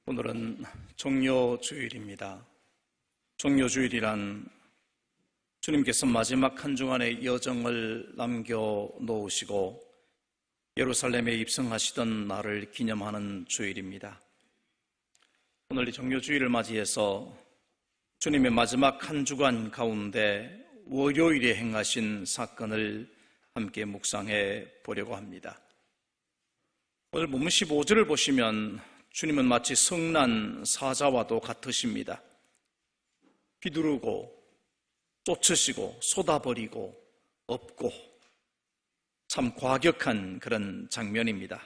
오늘은 종료주일입니다. 종료주일이란 주님께서 마지막 한 주간의 여정을 남겨놓으시고 예루살렘에 입성하시던 날을 기념하는 주일입니다. 오늘 이 종료주일을 맞이해서 주님의 마지막 한 주간 가운데 월요일에 행하신 사건을 함께 묵상해 보려고 합니다. 오늘 본문 15절을 보시면 주님은 마치 성난 사자와도 같으십니다. 휘두르고 쫓으시고 쏟아버리고 업고 참 과격한 그런 장면입니다.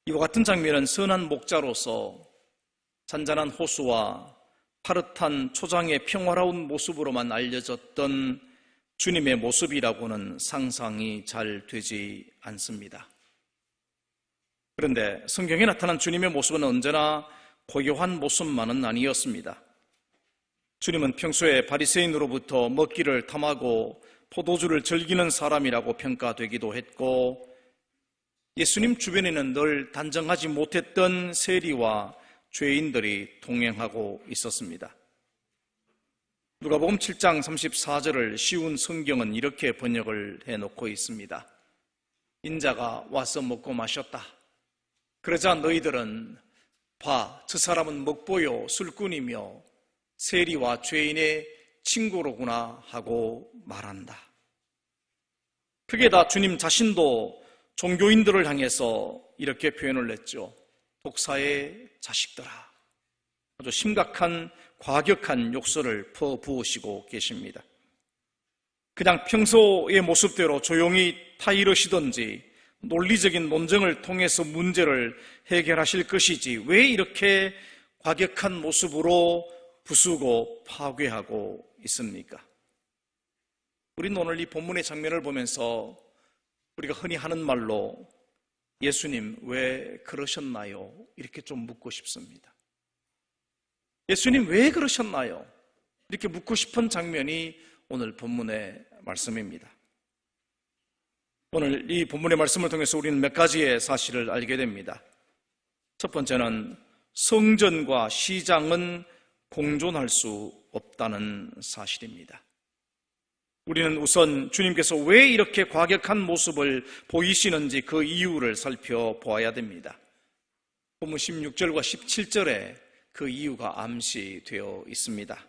이와 같은 장면은 선한 목자로서 잔잔한 호수와 파릇한 초장의 평화로운 모습으로만 알려졌던 주님의 모습이라고는 상상이 잘 되지 않습니다. 그런데 성경에 나타난 주님의 모습은 언제나 고요한 모습만은 아니었습니다. 주님은 평소에 바리새인으로부터 먹기를 탐하고 포도주를 즐기는 사람이라고 평가되기도 했고, 예수님 주변에는 늘 단정하지 못했던 세리와 죄인들이 동행하고 있었습니다. 누가복음 7장 34절을 쉬운 성경은 이렇게 번역을 해놓고 있습니다. 인자가 와서 먹고 마셨다. 그러자 너희들은 봐, 저 사람은 먹보요 술꾼이며 세리와 죄인의 친구로구나 하고 말한다. 그게 다 주님 자신도 종교인들을 향해서 이렇게 표현을 했죠. 독사의 자식들아. 아주 심각한 과격한 욕설을 퍼부으시고 계십니다. 그냥 평소의 모습대로 조용히 타이르시던지 논리적인 논쟁을 통해서 문제를 해결하실 것이지 왜 이렇게 과격한 모습으로 부수고 파괴하고 있습니까? 우리는 오늘 이 본문의 장면을 보면서 우리가 흔히 하는 말로 예수님 왜 그러셨나요? 이렇게 좀 묻고 싶습니다. 예수님 왜 그러셨나요? 이렇게 묻고 싶은 장면이 오늘 본문의 말씀입니다. 오늘 이 본문의 말씀을 통해서 우리는 몇 가지의 사실을 알게 됩니다. 첫 번째는 성전과 시장은 공존할 수 없다는 사실입니다. 우리는 우선 주님께서 왜 이렇게 과격한 모습을 보이시는지 그 이유를 살펴보아야 됩니다. 본문 16절과 17절에 그 이유가 암시되어 있습니다.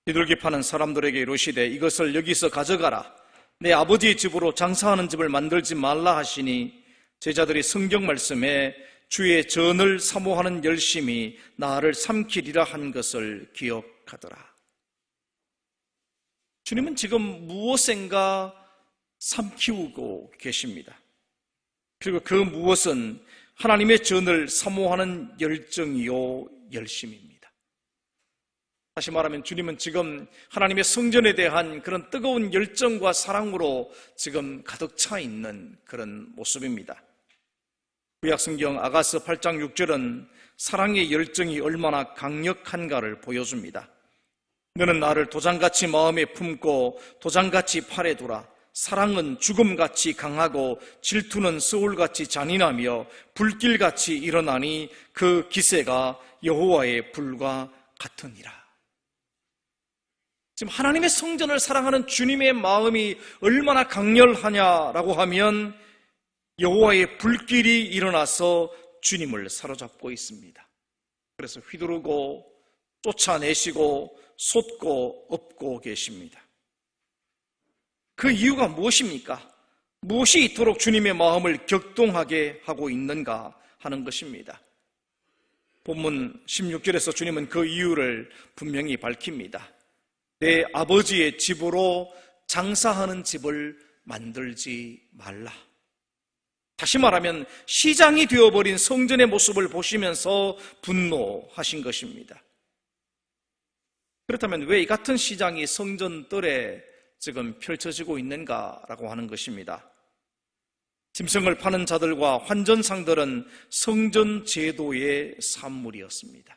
비둘기 파는 사람들에게 이르시되 이것을 여기서 가져가라. 내 아버지의 집으로 장사하는 집을 만들지 말라 하시니 제자들이 성경 말씀에 주의 전을 사모하는 열심이 나를 삼키리라 한 것을 기억하더라. 주님은 지금 무엇인가 삼키우고 계십니다. 그리고 그 무엇은 하나님의 전을 사모하는 열정이요 열심입니다. 다시 말하면 주님은 지금 하나님의 성전에 대한 그런 뜨거운 열정과 사랑으로 지금 가득 차 있는 그런 모습입니다. 구약성경 아가서 8장 6절은 사랑의 열정이 얼마나 강력한가를 보여줍니다. 너는 나를 도장같이 마음에 품고 도장같이 팔에 두라. 사랑은 죽음같이 강하고 질투는 서울같이 잔인하며 불길같이 일어나니 그 기세가 여호와의 불과 같으니라. 지금 하나님의 성전을 사랑하는 주님의 마음이 얼마나 강렬하냐라고 하면 여호와의 불길이 일어나서 주님을 사로잡고 있습니다. 그래서 휘두르고 쫓아내시고 쏟고 엎고 계십니다. 그 이유가 무엇입니까? 무엇이 이토록 주님의 마음을 격동하게 하고 있는가 하는 것입니다. 본문 16절에서 주님은 그 이유를 분명히 밝힙니다. 내 아버지의 집으로 장사하는 집을 만들지 말라. 다시 말하면 시장이 되어버린 성전의 모습을 보시면서 분노하신 것입니다. 그렇다면 왜 이 같은 시장이 성전뜰에 지금 펼쳐지고 있는가라고 하는 것입니다. 짐승을 파는 자들과 환전상들은 성전 제도의 산물이었습니다.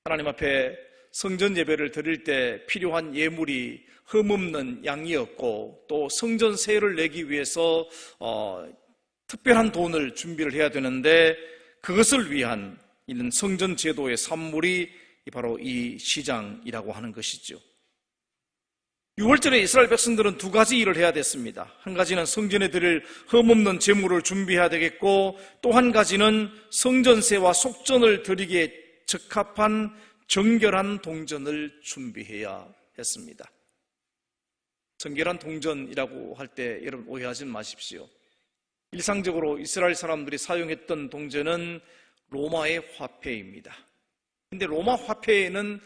하나님 앞에 성전 예배를 드릴 때 필요한 예물이 흠없는 양이었고 또 성전 세를 내기 위해서 특별한 돈을 준비를 해야 되는데 그것을 위한 이는 성전 제도의 산물이 바로 이 시장이라고 하는 것이죠. 6월절에 이스라엘 백성들은 두 가지 일을 해야 됐습니다. 한 가지는 성전에 드릴 흠없는 제물을 준비해야 되겠고, 또 한 가지는 성전세와 속전을 드리기에 적합한 정결한 동전을 준비해야 했습니다. 정결한 동전이라고 할 때 여러분 오해하지 마십시오. 일상적으로 이스라엘 사람들이 사용했던 동전은 로마의 화폐입니다. 근데 로마 화폐에는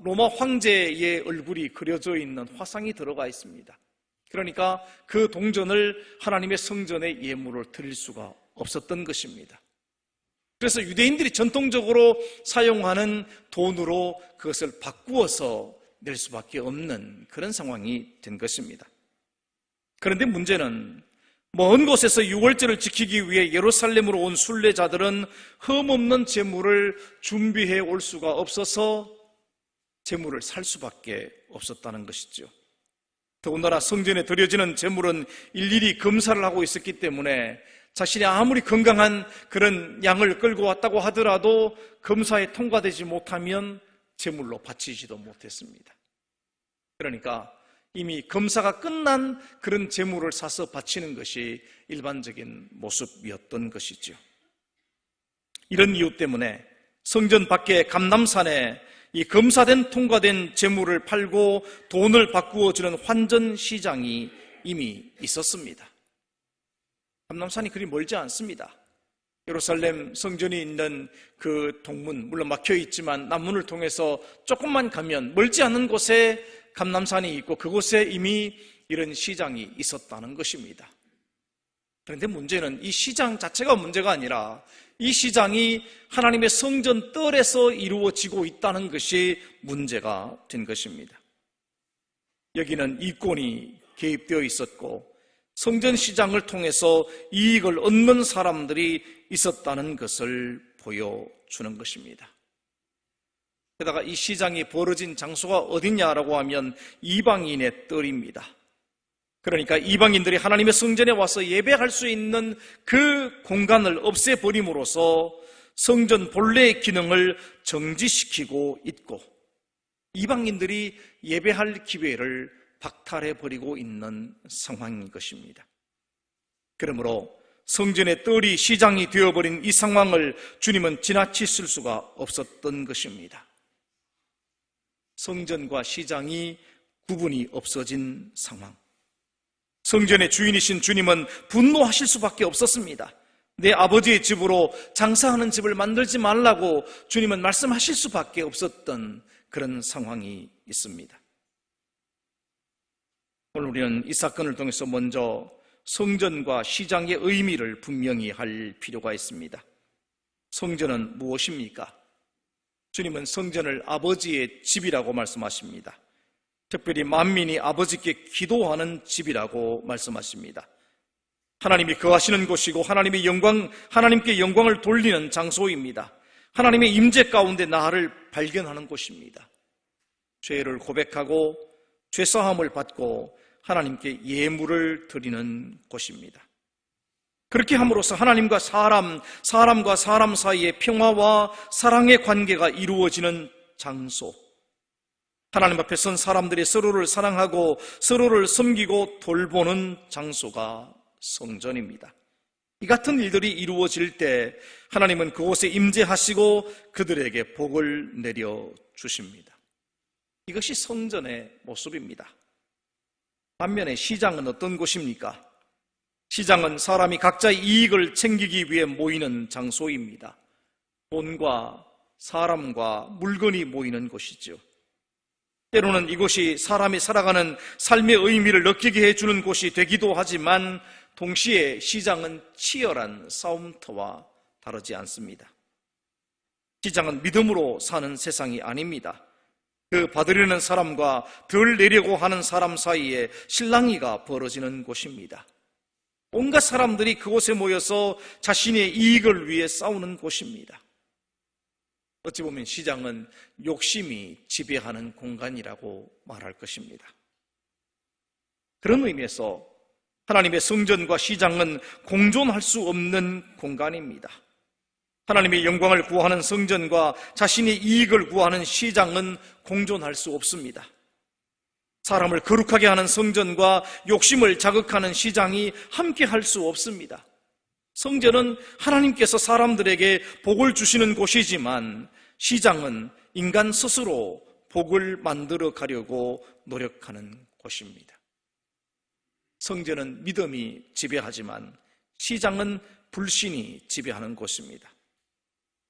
로마 황제의 얼굴이 그려져 있는 화상이 들어가 있습니다. 그러니까 그 동전을 하나님의 성전에 예물을 드릴 수가 없었던 것입니다. 그래서 유대인들이 전통적으로 사용하는 돈으로 그것을 바꾸어서 낼 수밖에 없는 그런 상황이 된 것입니다. 그런데 문제는 먼 곳에서 6월절을 지키기 위해 예루살렘으로 온 순례자들은 흠없는 제물을 준비해 올 수가 없어서 제물을 살 수밖에 없었다는 것이죠. 더군다나 성전에 드려지는 제물은 일일이 검사를 하고 있었기 때문에 자신이 아무리 건강한 그런 양을 끌고 왔다고 하더라도 검사에 통과되지 못하면 제물로 바치지도 못했습니다. 그러니까 이미 검사가 끝난 그런 제물을 사서 바치는 것이 일반적인 모습이었던 것이죠. 이런 이유 때문에 성전 밖에 감람산에 이 검사된 통과된 제물을 팔고 돈을 바꾸어 주는 환전 시장이 이미 있었습니다. 감람산이 그리 멀지 않습니다. 예루살렘 성전이 있는 그 동문, 물론 막혀 있지만 남문을 통해서 조금만 가면 멀지 않은 곳에 감람산이 있고 그곳에 이미 이런 시장이 있었다는 것입니다. 그런데 문제는 이 시장 자체가 문제가 아니라 이 시장이 하나님의 성전 뜰에서 이루어지고 있다는 것이 문제가 된 것입니다. 여기는 이권이 개입되어 있었고 성전 시장을 통해서 이익을 얻는 사람들이 있었다는 것을 보여주는 것입니다. 게다가 이 시장이 벌어진 장소가 어디냐라고 하면 이방인의 뜰입니다. 그러니까 이방인들이 하나님의 성전에 와서 예배할 수 있는 그 공간을 없애버림으로써 성전 본래의 기능을 정지시키고 있고 이방인들이 예배할 기회를 박탈해버리고 있는 상황인 것입니다. 그러므로 성전의 뜰이 시장이 되어버린 이 상황을 주님은 지나치실 수가 없었던 것입니다. 성전과 시장이 구분이 없어진 상황. 성전의 주인이신 주님은 분노하실 수밖에 없었습니다. 내 아버지의 집으로 장사하는 집을 만들지 말라고 주님은 말씀하실 수밖에 없었던 그런 상황이 있습니다. 오늘 우리는 이 사건을 통해서 먼저 성전과 시장의 의미를 분명히 할 필요가 있습니다. 성전은 무엇입니까? 주님은 성전을 아버지의 집이라고 말씀하십니다. 특별히 만민이 아버지께 기도하는 집이라고 말씀하십니다. 하나님이 거하시는 곳이고 하나님께 영광을 돌리는 장소입니다. 하나님의 임재 가운데 나를 발견하는 곳입니다. 죄를 고백하고 죄사함을 받고 하나님께 예물을 드리는 곳입니다. 그렇게 함으로써 하나님과 사람과 사람 사이의 평화와 사랑의 관계가 이루어지는 장소, 하나님 앞에 선 사람들이 서로를 사랑하고 서로를 섬기고 돌보는 장소가 성전입니다. 이 같은 일들이 이루어질 때 하나님은 그곳에 임재하시고 그들에게 복을 내려주십니다. 이것이 성전의 모습입니다. 반면에 시장은 어떤 곳입니까? 시장은 사람이 각자의 이익을 챙기기 위해 모이는 장소입니다. 돈과 사람과 물건이 모이는 곳이죠. 때로는 이곳이 사람이 살아가는 삶의 의미를 느끼게 해주는 곳이 되기도 하지만 동시에 시장은 치열한 싸움터와 다르지 않습니다. 시장은 믿음으로 사는 세상이 아닙니다. 그 받으려는 사람과 덜 내려고 하는 사람 사이에 실랑이가 벌어지는 곳입니다. 온갖 사람들이 그곳에 모여서 자신의 이익을 위해 싸우는 곳입니다. 어찌 보면 시장은 욕심이 지배하는 공간이라고 말할 것입니다. 그런 의미에서 하나님의 성전과 시장은 공존할 수 없는 공간입니다. 하나님의 영광을 구하는 성전과 자신의 이익을 구하는 시장은 공존할 수 없습니다. 사람을 거룩하게 하는 성전과 욕심을 자극하는 시장이 함께 할 수 없습니다. 성전은 하나님께서 사람들에게 복을 주시는 곳이지만 시장은 인간 스스로 복을 만들어 가려고 노력하는 곳입니다. 성전은 믿음이 지배하지만 시장은 불신이 지배하는 곳입니다.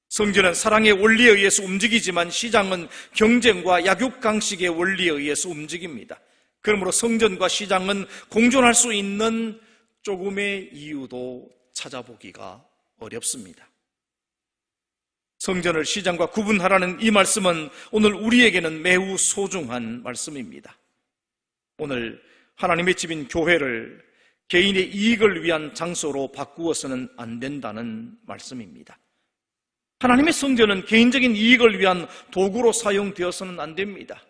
성전은 사랑의 원리에 의해서 움직이지만 시장은 경쟁과 약육강식의 원리에 의해서 움직입니다. 그러므로 성전과 시장은 공존할 수 있는 조금의 이유도 찾아보기가 어렵습니다. 성전을 시장과 구분하라는 이 말씀은 오늘 우리에게는 매우 소중한 말씀입니다. 오늘 하나님의 집인 교회를 개인의 이익을 위한 장소로 바꾸어서는 안 된다는 말씀입니다. 하나님의 성전은 개인적인 이익을 위한 도구로 사용되어서는 안 됩니다.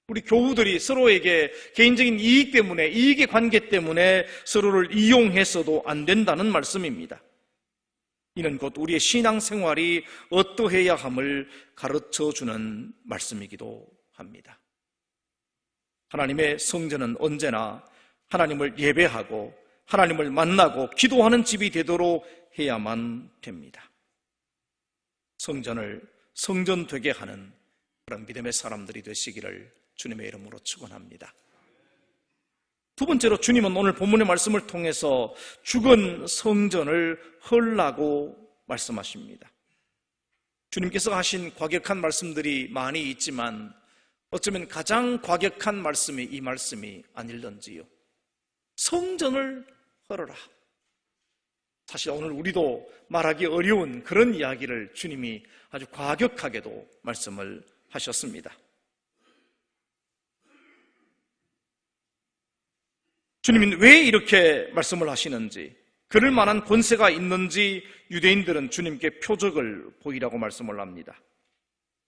우리 교우들이 서로에게 개인적인 이익 때문에, 이익의 관계 때문에 서로를 이용해서도 안 된다는 말씀입니다. 이는 곧 우리의 신앙생활이 어떠해야 함을 가르쳐주는 말씀이기도 합니다. 하나님의 성전은 언제나 하나님을 예배하고 하나님을 만나고 기도하는 집이 되도록 해야만 됩니다. 성전을 성전 되게 하는 그런 믿음의 사람들이 되시기를 주님의 이름으로 축원합니다. 두 번째로 주님은 오늘 본문의 말씀을 통해서 죽은 성전을 헐라고 말씀하십니다. 주님께서 하신 과격한 말씀들이 많이 있지만 어쩌면 가장 과격한 말씀이 이 말씀이 아닐런지요. 성전을 헐어라. 사실 오늘 우리도 말하기 어려운 그런 이야기를 주님이 아주 과격하게도 말씀을 하셨습니다. 주님은 왜 이렇게 말씀을 하시는지, 그럴 만한 권세가 있는지 유대인들은 주님께 표적을 보이라고 말씀을 합니다.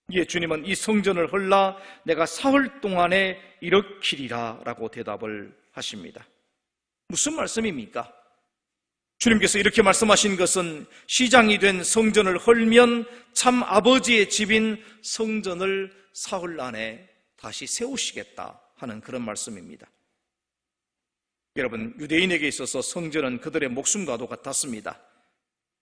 이에 주님은 이 성전을 헐라 내가 사흘 동안에 일으키리라 라고 대답을 하십니다. 무슨 말씀입니까? 주님께서 이렇게 말씀하신 것은 시장이 된 성전을 헐면 참 아버지의 집인 성전을 사흘 안에 다시 세우시겠다 하는 그런 말씀입니다. 여러분, 유대인에게 있어서 성전은 그들의 목숨과도 같았습니다.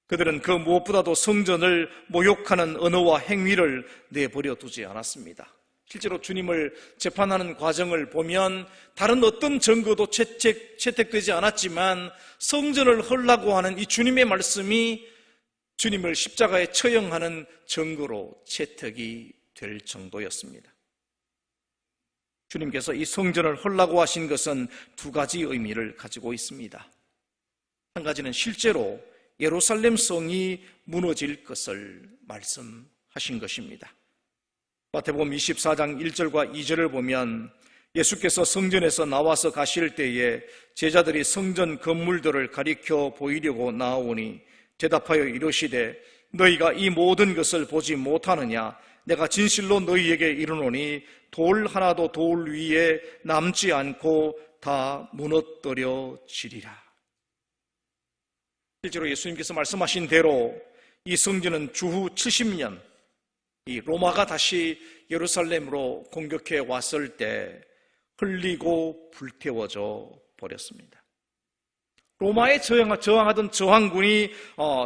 그들은 그 무엇보다도 성전을 모욕하는 언어와 행위를 내버려 두지 않았습니다. 실제로 주님을 재판하는 과정을 보면 다른 어떤 증거도 채택되지 않았지만 성전을 헐라고 하는 이 주님의 말씀이 주님을 십자가에 처형하는 증거로 채택이 될 정도였습니다. 주님께서 이 성전을 헐라고 하신 것은 두 가지 의미를 가지고 있습니다. 한 가지는 실제로 예루살렘 성이 무너질 것을 말씀하신 것입니다. 마태복음 24장 1절과 2절을 보면 예수께서 성전에서 나와서 가실 때에 제자들이 성전 건물들을 가리켜 보이려고 나오니 대답하여 이르시되 너희가 이 모든 것을 보지 못하느냐? 내가 진실로 너희에게 이르노니 돌 하나도 돌 위에 남지 않고 다 무너뜨려지리라. 실제로 예수님께서 말씀하신 대로 이 성전은 주후 70년 이 로마가 다시 예루살렘으로 공격해 왔을 때 흘리고 불태워져 버렸습니다. 로마에 저항하던 저항군이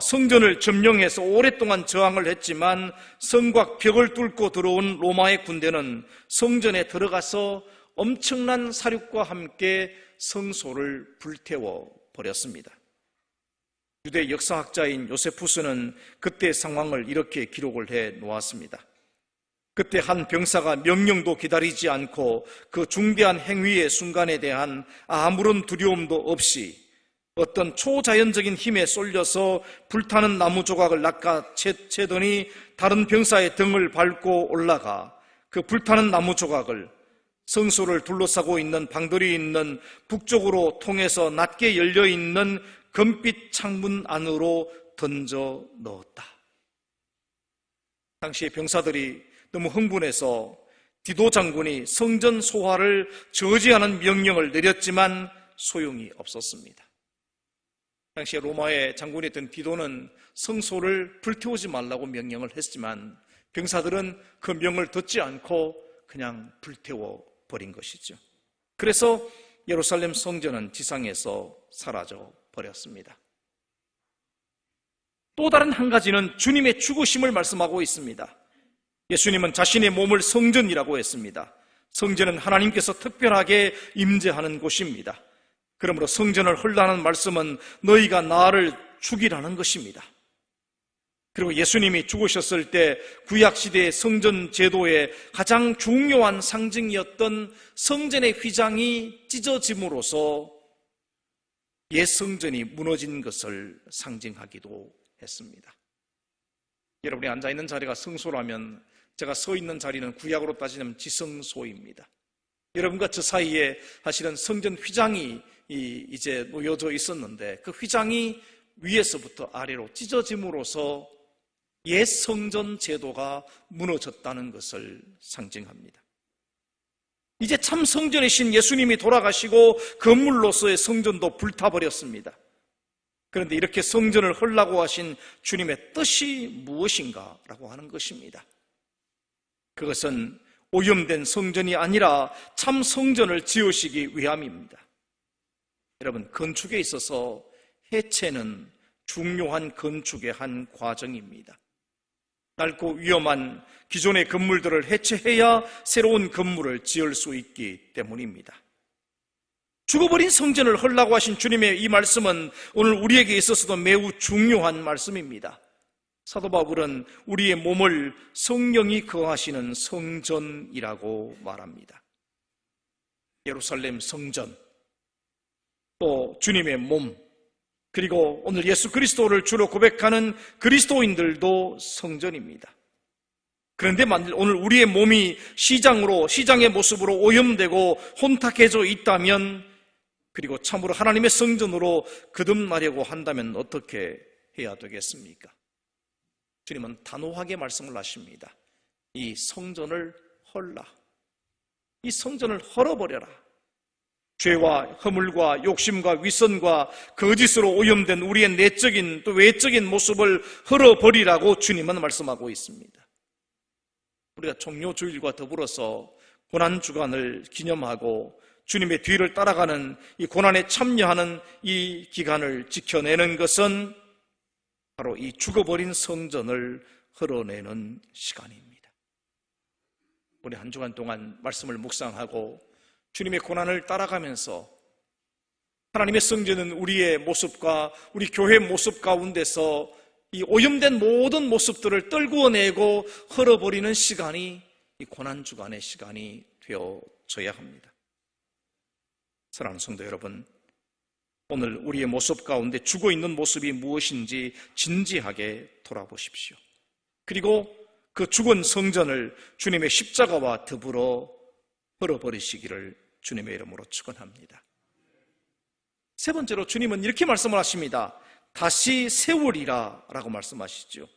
성전을 점령해서 오랫동안 저항을 했지만 성곽 벽을 뚫고 들어온 로마의 군대는 성전에 들어가서 엄청난 사륙과 함께 성소를 불태워 버렸습니다. 유대 역사학자인 요세푸스는 그때 상황을 이렇게 기록을 해 놓았습니다. 그때 한 병사가 명령도 기다리지 않고 그 중대한 행위의 순간에 대한 아무런 두려움도 없이 어떤 초자연적인 힘에 쏠려서 불타는 나무 조각을 낚아채더니 다른 병사의 등을 밟고 올라가 그 불타는 나무 조각을 성소를 둘러싸고 있는 방들이 있는 북쪽으로 통해서 낮게 열려있는 금빛 창문 안으로 던져 넣었다. 당시에 병사들이 너무 흥분해서 디도 장군이 성전 소화를 저지하는 명령을 내렸지만 소용이 없었습니다. 당시에 로마의 장군이었던 디도는 성소를 불태우지 말라고 명령을 했지만 병사들은 그 명을 듣지 않고 그냥 불태워 버린 것이죠. 그래서 예루살렘 성전은 지상에서 사라져 버렸습니다. 또 다른 한 가지는 주님의 죽으심을 말씀하고 있습니다. 예수님은 자신의 몸을 성전이라고 했습니다. 성전은 하나님께서 특별하게 임재하는 곳입니다. 그러므로 성전을 헐라는 말씀은 너희가 나를 죽이라는 것입니다. 그리고 예수님이 죽으셨을 때 구약시대의 성전 제도의 가장 중요한 상징이었던 성전의 휘장이 찢어짐으로써 옛 성전이 무너진 것을 상징하기도 했습니다. 여러분이 앉아있는 자리가 성소라면 제가 서 있는 자리는 구약으로 따지면 지성소입니다. 여러분과 저 사이에 사실은 성전 휘장이 이제 놓여져 있었는데 그 휘장이 위에서부터 아래로 찢어짐으로써 옛 성전 제도가 무너졌다는 것을 상징합니다. 이제 참 성전이신 예수님이 돌아가시고 건물로서의 성전도 불타버렸습니다. 그런데 이렇게 성전을 헐라고 하신 주님의 뜻이 무엇인가라고 하는 것입니다. 그것은 오염된 성전이 아니라 참 성전을 지으시기 위함입니다. 여러분, 건축에 있어서 해체는 중요한 건축의 한 과정입니다. 낡고 위험한 기존의 건물들을 해체해야 새로운 건물을 지을 수 있기 때문입니다. 죽어버린 성전을 헐라고 하신 주님의 이 말씀은 오늘 우리에게 있어서도 매우 중요한 말씀입니다. 사도 바울은 우리의 몸을 성령이 거하시는 성전이라고 말합니다. 예루살렘 성전, 또 주님의 몸, 그리고 오늘 예수 그리스도를 주로 고백하는 그리스도인들도 성전입니다. 그런데 오늘 우리의 몸이 시장의 모습으로 오염되고 혼탁해져 있다면, 그리고 참으로 하나님의 성전으로 거듭나려고 한다면 어떻게 해야 되겠습니까? 주님은 단호하게 말씀을 하십니다. 이 성전을 헐라. 이 성전을 헐어버려라. 죄와 허물과 욕심과 위선과 거짓으로 오염된 우리의 내적인 또 외적인 모습을 헐어버리라고 주님은 말씀하고 있습니다. 우리가 종료주일과 더불어서 고난주간을 기념하고 주님의 뒤를 따라가는 이 고난에 참여하는 이 기간을 지켜내는 것은 바로 이 죽어버린 성전을 헐어내는 시간입니다. 우리 한 주간 동안 말씀을 묵상하고 주님의 고난을 따라가면서 하나님의 성전은 우리의 모습과 우리 교회 모습 가운데서 이 오염된 모든 모습들을 떨구어내고 헐어버리는 시간이 이 고난주간의 시간이 되어져야 합니다. 사랑하는 성도 여러분, 오늘 우리의 모습 가운데 죽어있는 모습이 무엇인지 진지하게 돌아보십시오. 그리고 그 죽은 성전을 주님의 십자가와 더불어 헐어버리시기를 주님의 이름으로 축원합니다. 세 번째로 주님은 이렇게 말씀을 하십니다. 다시 세우리라 라고 말씀하시죠.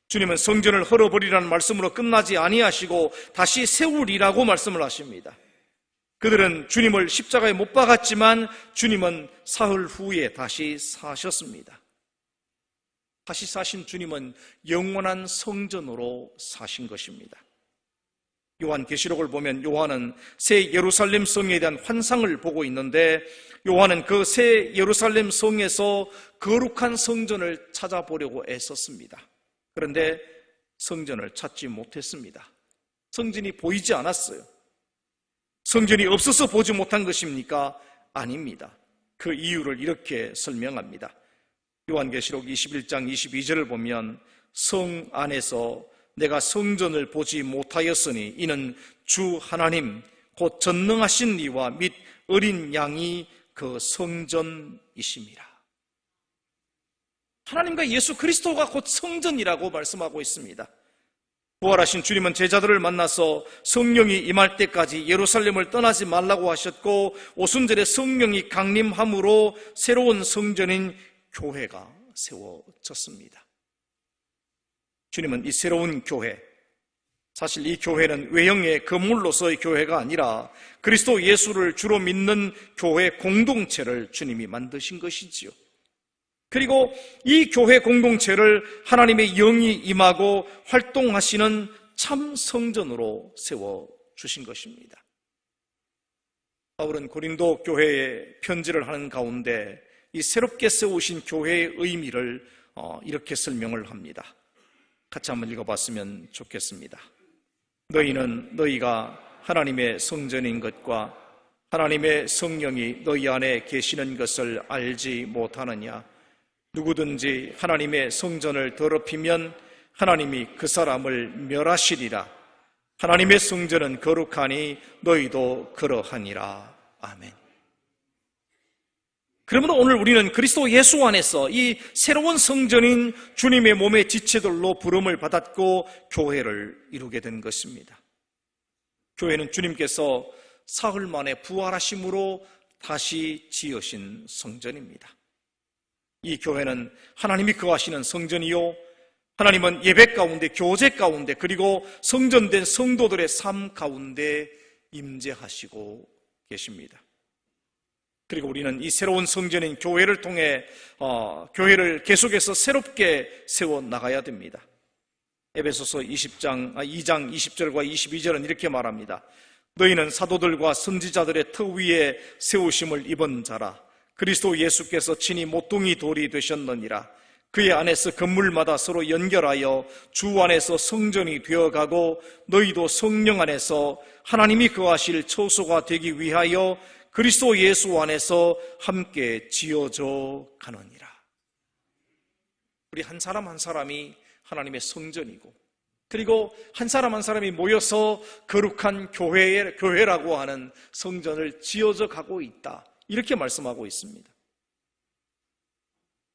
주님은 성전을 헐어버리라는 말씀으로 끝나지 아니하시고 다시 세우리라고 말씀을 하십니다. 그들은 주님을 십자가에 못 박았지만 주님은 사흘 후에 다시 사셨습니다. 다시 사신 주님은 영원한 성전으로 사신 것입니다. 요한계시록을 보면 요한은 새 예루살렘 성에 대한 환상을 보고 있는데 요한은 그 새 예루살렘 성에서 거룩한 성전을 찾아보려고 애썼습니다. 그런데 성전을 찾지 못했습니다. 성전이 보이지 않았어요. 성전이 없어서 보지 못한 것입니까? 아닙니다. 그 이유를 이렇게 설명합니다. 요한계시록 21장 22절을 보면 성 안에서 내가 성전을 보지 못하였으니 이는 주 하나님 곧 전능하신 이와 및 어린 양이 그 성전이심이라. 하나님과 예수 그리스도가 곧 성전이라고 말씀하고 있습니다. 부활하신 주님은 제자들을 만나서 성령이 임할 때까지 예루살렘을 떠나지 말라고 하셨고 오순절에 성령이 강림함으로 새로운 성전인 교회가 세워졌습니다. 주님은 이 새로운 교회, 사실 이 교회는 외형의 건물로서의 교회가 아니라 그리스도 예수를 주로 믿는 교회 공동체를 주님이 만드신 것이지요. 그리고 이 교회 공동체를 하나님의 영이 임하고 활동하시는 참 성전으로 세워주신 것입니다. 바울은 고린도 교회에 편지를 하는 가운데 이 새롭게 세우신 교회의 의미를 이렇게 설명을 합니다. 같이 한번 읽어봤으면 좋겠습니다. 너희는 너희가 하나님의 성전인 것과 하나님의 성령이 너희 안에 계시는 것을 알지 못하느냐? 누구든지 하나님의 성전을 더럽히면 하나님이 그 사람을 멸하시리라. 하나님의 성전은 거룩하니 너희도 그러하니라. 아멘. 그러므로 오늘 우리는 그리스도 예수 안에서 이 새로운 성전인 주님의 몸의 지체들로 부름을 받았고 교회를 이루게 된 것입니다. 교회는 주님께서 사흘 만에 부활하심으로 다시 지으신 성전입니다. 이 교회는 하나님이 거하시는 성전이요, 하나님은 예배 가운데, 교제 가운데, 그리고 성전된 성도들의 삶 가운데 임재하시고 계십니다. 그리고 우리는 이 새로운 성전인 교회를 통해 교회를 계속해서 새롭게 세워나가야 됩니다. 에베소서 2장 20절과 22절은 이렇게 말합니다. 너희는 사도들과 선지자들의 터 위에 세우심을 입은 자라. 그리스도 예수께서 친히 모퉁이 돌이 되셨느니라. 그의 안에서 건물마다 서로 연결하여 주 안에서 성전이 되어가고 너희도 성령 안에서 하나님이 거하실 처소가 되기 위하여 그리스도 예수 안에서 함께 지어져 가느니라. 우리 한 사람 한 사람이 하나님의 성전이고, 그리고 한 사람 한 사람이 모여서 거룩한 교회라고 하는 성전을 지어져 가고 있다, 이렇게 말씀하고 있습니다.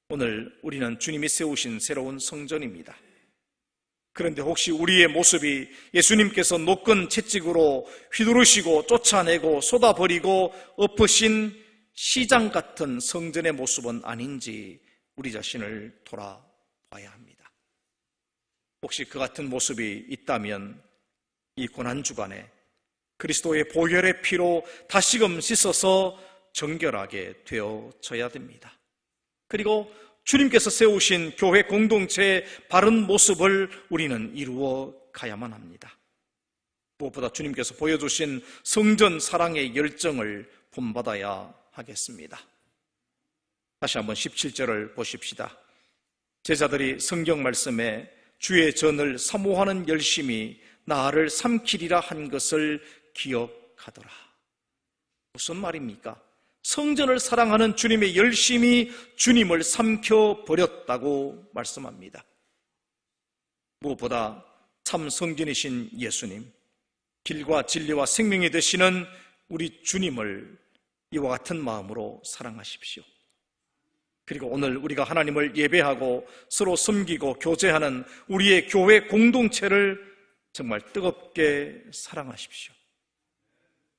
오늘 우리는 주님이 세우신 새로운 성전입니다. 그런데 혹시 우리의 모습이 예수님께서 노끈 채찍으로 휘두르시고 쫓아내고 쏟아버리고 엎으신 시장 같은 성전의 모습은 아닌지 우리 자신을 돌아봐야 합니다. 혹시 그 같은 모습이 있다면 이 고난주간에 그리스도의 보혈의 피로 다시금 씻어서 정결하게 되어져야 됩니다. 그리고 주님께서 세우신 교회 공동체의 바른 모습을 우리는 이루어 가야만 합니다. 무엇보다 주님께서 보여주신 성전 사랑의 열정을 본받아야 하겠습니다. 다시 한번 17절을 보십시다. 제자들이 성경 말씀에 주의 전을 사모하는 열심이 나를 삼키리라 한 것을 기억하더라. 무슨 말입니까? 성전을 사랑하는 주님의 열심이 주님을 삼켜버렸다고 말씀합니다. 무엇보다 참 성전이신 예수님, 길과 진리와 생명이 되시는 우리 주님을 이와 같은 마음으로 사랑하십시오. 그리고 오늘 우리가 하나님을 예배하고 서로 섬기고 교제하는 우리의 교회 공동체를 정말 뜨겁게 사랑하십시오.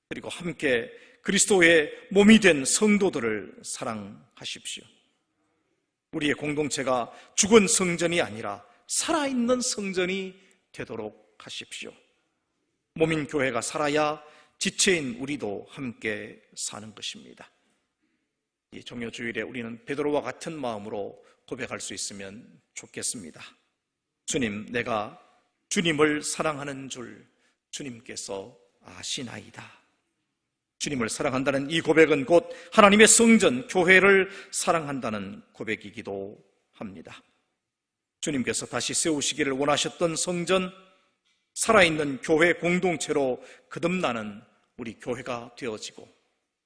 그리고 함께 그리스도의 몸이 된 성도들을 사랑하십시오. 우리의 공동체가 죽은 성전이 아니라 살아있는 성전이 되도록 하십시오. 몸인 교회가 살아야 지체인 우리도 함께 사는 것입니다. 이 종료주일에 우리는 베드로와 같은 마음으로 고백할 수 있으면 좋겠습니다. 주님, 내가 주님을 사랑하는 줄 주님께서 아시나이다. 주님을 사랑한다는 이 고백은 곧 하나님의 성전, 교회를 사랑한다는 고백이기도 합니다. 주님께서 다시 세우시기를 원하셨던 성전, 살아있는 교회 공동체로 거듭나는 우리 교회가 되어지고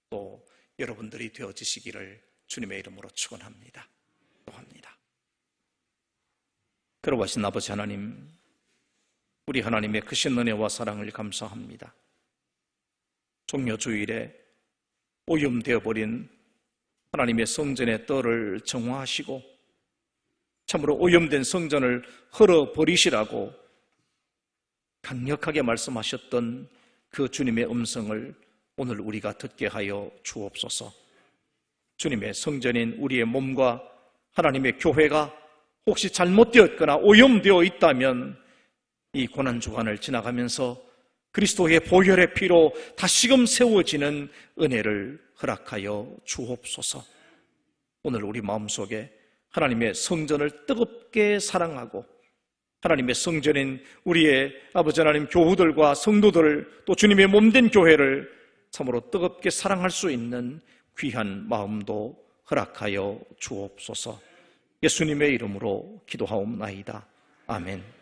또 여러분들이 되어지시기를 주님의 이름으로 축원합니다. 기도합니다. 거룩하신 아버지 하나님, 우리 하나님의 크신 은혜와 사랑을 감사합니다. 종료주일에 오염되어 버린 하나님의 성전의 뜰을 정화하시고 참으로 오염된 성전을 헐어버리시라고 강력하게 말씀하셨던 그 주님의 음성을 오늘 우리가 듣게 하여 주옵소서. 주님의 성전인 우리의 몸과 하나님의 교회가 혹시 잘못되었거나 오염되어 있다면 이 고난주간을 지나가면서 그리스도의 보혈의 피로 다시금 세워지는 은혜를 허락하여 주옵소서. 오늘 우리 마음속에 하나님의 성전을 뜨겁게 사랑하고 하나님의 성전인 우리의 아버지 하나님 교우들과 성도들을 또 주님의 몸된 교회를 참으로 뜨겁게 사랑할 수 있는 귀한 마음도 허락하여 주옵소서. 예수님의 이름으로 기도하옵나이다. 아멘.